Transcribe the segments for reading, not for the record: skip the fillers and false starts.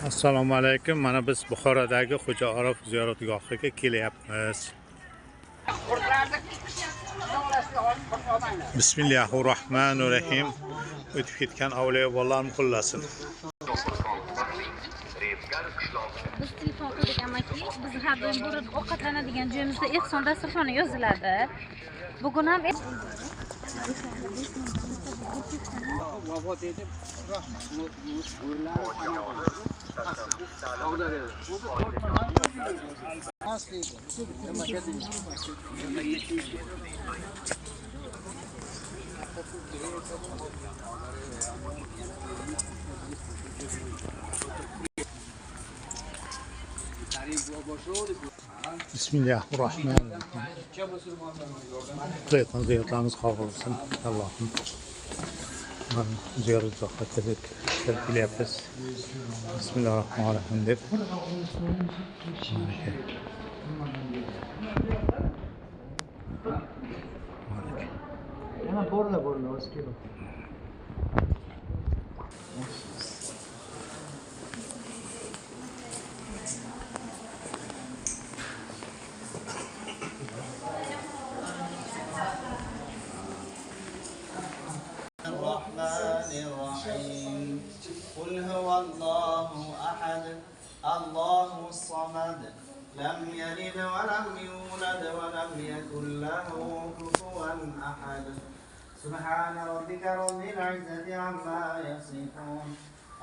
Assalomu alaykum. Mana biz Buxorodagi Xo'ja Orif ziyoratgohiga kelyapmiz. Bismillahirrohmanirrohim. O'tib ketgan avliyo bolalarni qo'llasin. Biz telefon qildik amaki, biz har doim burada ovqatlanadigan joyimizda ehson dasturxoni yoziladi. Bugun ham Bismillahirrohmanirrohim. Ziyoratlarimiz qabul bo'lsin. Allohim. Ziyoratgohga kelyapmiz. Bismillahirrohmanirrohim deb. Yana borla oskelo. الرحمن الرحيم قل هو الله أحد الله الصمد لم يلد ولم يولد ولم يكن له كفوا أحد سبحان ربك رب العزة عما يصفون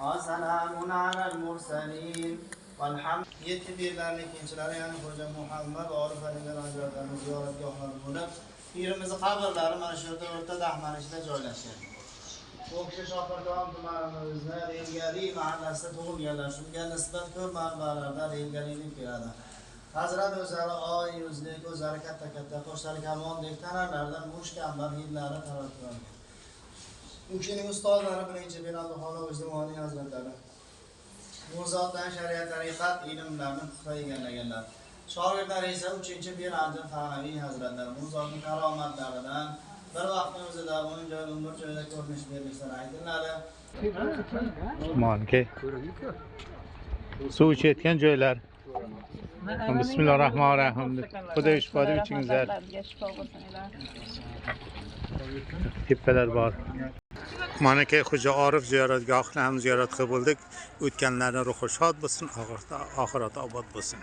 وسلام على المرسلين والحمد yetib yerlarni ikkinchilari ya'ni Xo'ja Muhammad Orif Alilar Hazratlarining ziyoratgohlari bo'lib, pirimizni qabrlari mana shu yerda o'rta dahman ichida joylashgan. Bu kishi Shopirkon tumanimizda Rengali mahallasida tug'ilganlar. Shunga nisbat ko'p manbalarda Rengalilik keladi. Hazrat o'zlari oy yuzlik, o'zlari katta qoshlari kamondek tanalardan mushkambar hidlari taratgan. U kishining ustozlari birinchi Benalloxon O'zdimoniy hazratlari. Bu zotdan shariat tariqat ilmlarini puxta egallaganlar. Shogirdlari esa 3-Bir Anjir Fanaviy hazratlari. Bu zotning karomatlaridan bir vaqtning o'zida umr joyida ko'rinish berishlari aytiladi. Manki. Suv ichayotgan joylar. Bismillahirrohmanirrohim. Xudo shifo bersinlar. Tepalar bor. Manaki Xo'ja Orif ziyoratgohini ham ziyorat qilib bo'ldik. O'tganlarning ruhi shod bo'lsin, oxirati obod bo'lsin.